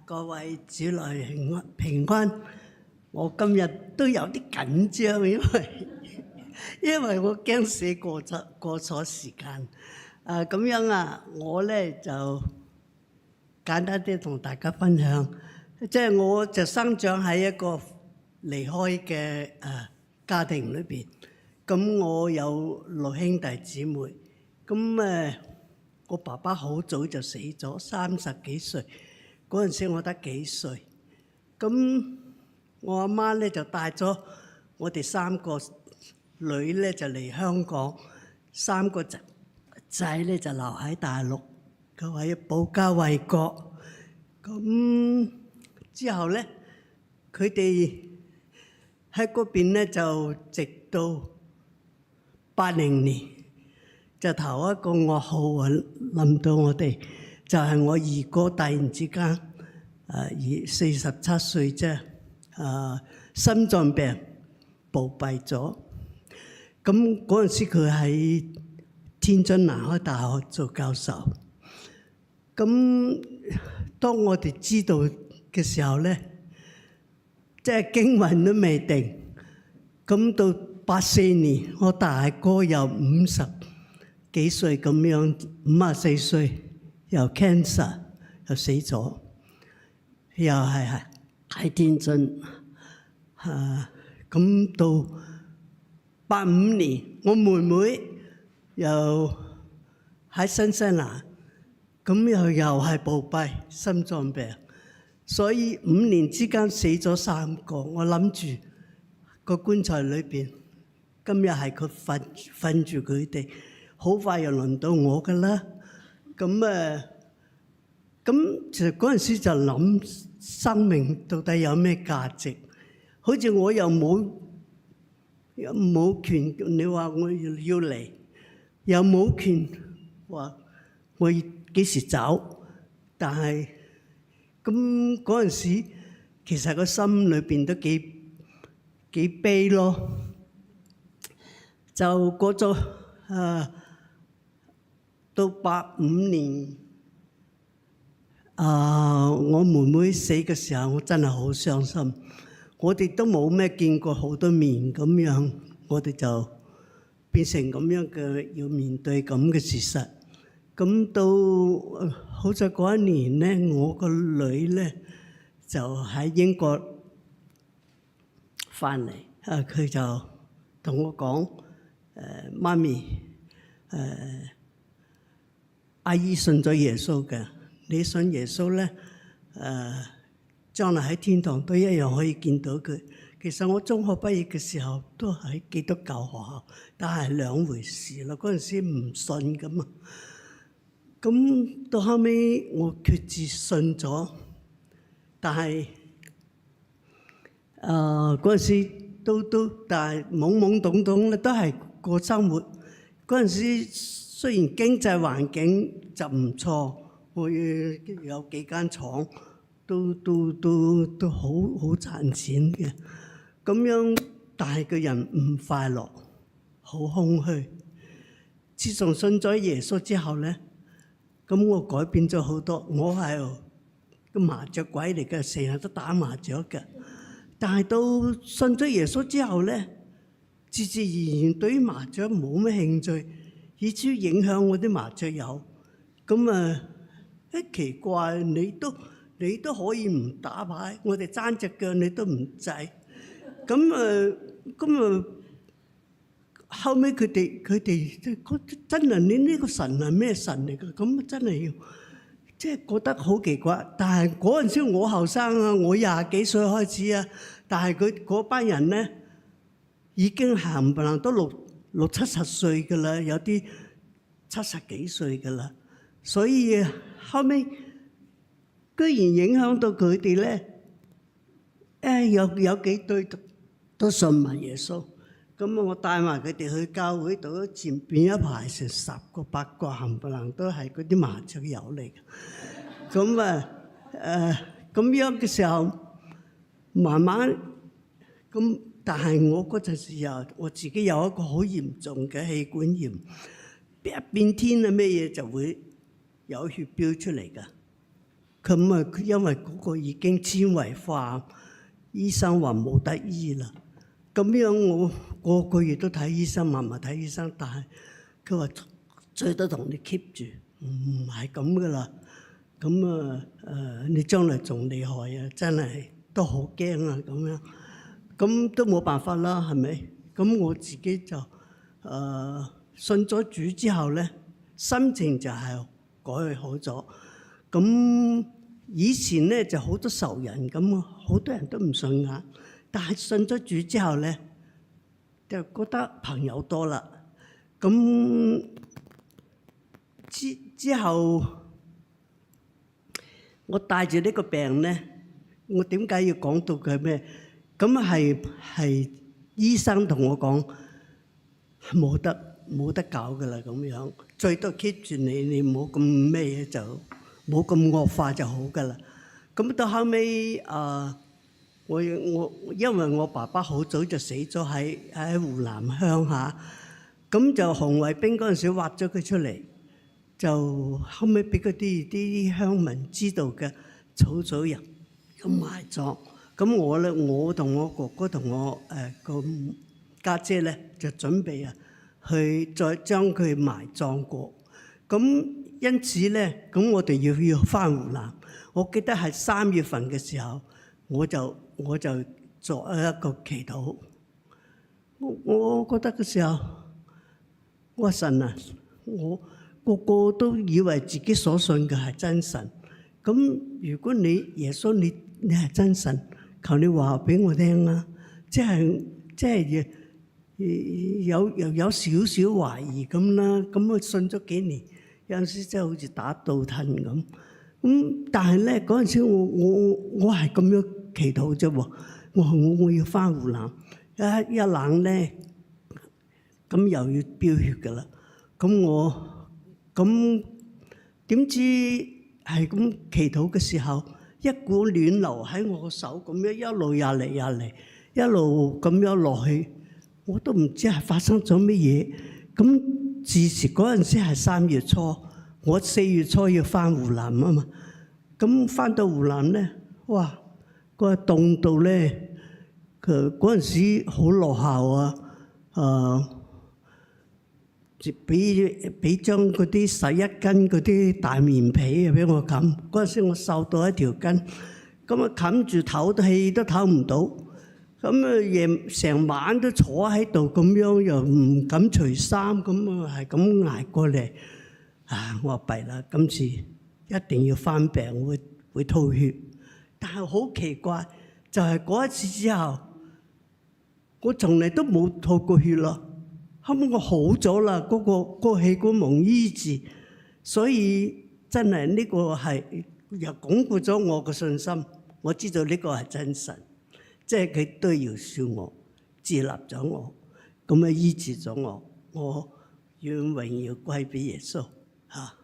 各位主內平安。我今日都有啲緊張，因為我驚死過咗時間。咁樣啊，我咧就簡單啲同大家分享，即係我就生長喺一個離開嘅家庭裏邊。咁我有6兄弟姊妹。咁我爸爸好早就死咗，30幾歲。嗰陣時我得幾歲。咁我阿媽咧就帶咗我哋3個女咧就嚟香港，3個仔咧就留喺大陸，佢為保家衛國。咁之後咧，佢哋喺嗰邊咧就直到80年，就頭一個噩耗臨到我哋，就係我二哥突然之間47歲啫。心臟病暴斃咗。咁嗰陣時佢喺天津南開大學做教授。咁當我哋知道嘅時候咧，即係驚魂都未定。咁到84年，我大哥又50幾歲咁樣，54歲又 cancer 又死咗，又係喺天津。咁到85年，我妹妹又喺新西蘭，咁又係暴斃心臟病，所以5年之間死咗3個。我諗住個棺材裏邊，今日係佢瞓住佢哋，好快又輪到我㗎啦。咁其實嗰陣時就諗生命到底有咩價值？好似我又冇權，你話我要嚟，又冇權話我幾時走。但係咁嗰陣時，其實個心裏邊都幾悲咯。就過咗到85年，我妹妹死嘅時候，我真係好傷心。我哋都冇咩見過好多面咁樣，我哋就變成咁樣嘅，要面對咁嘅事實。咁到好在嗰一年咧，我個女咧就喺英國翻嚟，佢就同我講：媽咪，阿姨信咗耶穌嘅，你信耶穌咧，將來喺天堂都一樣可以見到佢。其實我中學畢業嘅時候都喺基督教學校，但係兩回事啦。嗰陣時唔信㗎嘛。咁到後尾我決志信咗，但係嗰陣時但係懵懵懂懂咧，都係過生活。嗰陣時雖然經濟環境就唔錯，我有幾間廠。都好賺錢嘅，咁樣，但係個人唔快樂，好空虛。自從信咗耶穌之後咧，咁我改變咗好多。我係個麻雀鬼嚟嘅，成日都打麻雀嘅。但係到信咗耶穌之後咧，自自然然對於麻雀冇咩興趣，以至於影響我啲麻雀友。咁奇怪，你都可以唔打牌，我哋爭隻腳你都唔制。咁後尾佢哋真係你呢個神係咩神嚟㗎？咁真係要即係覺得好奇怪。但係嗰陣時我後生啊，我20幾歲開始啊，但係佢嗰班人咧已經冚唪唥都六七十歲㗎啦，有啲70幾歲㗎啦。所以後尾居然影響到佢哋咧，有幾對都信埋耶穌。咁我帶埋佢哋去教會度，前邊一排成10個8個冚唪唥都係嗰啲麻雀友嚟嘅。咁樣嘅時候，慢慢咁，但係我嗰陣時又我自己有一個好嚴重嘅氣管炎，一變天啊咩嘢就會有血飆出嚟㗎。咁啊，因為嗰個已經纖維化，醫生話冇得醫啦。咁樣我個個月都睇醫生，慢慢睇醫生，但係佢話最多同你 keep 住，唔係咁噶啦。咁啊你將來仲厲害啊！真係都好驚啊咁樣。咁都冇辦法啦，係咪？咁我自己就信咗主之後咧，心情就係改好咗。咁以前咧就好多仇人咁，好多人都唔順眼。但係信咗主之後咧，就覺得朋友多啦。咁之後，我帶住呢個病咧，我點解要講到佢咩？咁係醫生同我講冇得搞噶啦，咁樣最多 keep 住你唔好咁咩嘢，就冇咁惡化就好噶啦。咁到後尾我因為我爸爸好早就死咗喺湖南鄉下，咁就紅衛兵嗰陣時挖咗佢出嚟，就後尾俾嗰啲鄉民知道嘅，草草人咁埋葬。咁我同我哥哥同我個家姐咧就準備去再將佢埋葬過。咁因此咧，咁我哋要返湖南。我記得係3月份嘅時候，我就作一個祈禱。我覺得嘅時候，我話神啊，我個個都以為自己所信嘅係真神。咁如果你耶穌你係真神，求你話俾我聽啊！即係有少少懷疑咁啦。咁我信咗幾年，有陣時真係好似打倒褪咁。咁但係咧嗰陣時我係咁樣祈禱啫喎。我要返湖南，一冷咧，咁又要飆血㗎啦。咁點知係咁祈禱嘅時候，一股暖流喺我個手咁樣一路入嚟，一路咁樣落去，我都唔知係發生咗乜嘢。咁自時嗰陣時係3月初，我4月初要返湖南啊嘛。咁返到湖南咧，哇！個凍到咧，佢嗰陣時好落後啊！俾張嗰啲洗衣巾嗰啲大棉被啊俾我冚。嗰陣時我瘦到一條筋，咁啊冚住唞氣都唞唔到。咁啊成晚都坐喺度咁樣，又唔敢除衫，咁啊係咁捱過嚟。我話弊啦，今次一定要翻病，會吐血。但係好奇怪，就係嗰一次之後，我從嚟都冇吐過血咯。後尾我好咗啦，嗰個器官蒙醫治，所以真係呢個係又鞏固咗我嘅信心。我知道呢個係真神，即係佢都要恕我，接納咗我，咁啊醫治咗我，我願榮耀歸俾耶穌嚇。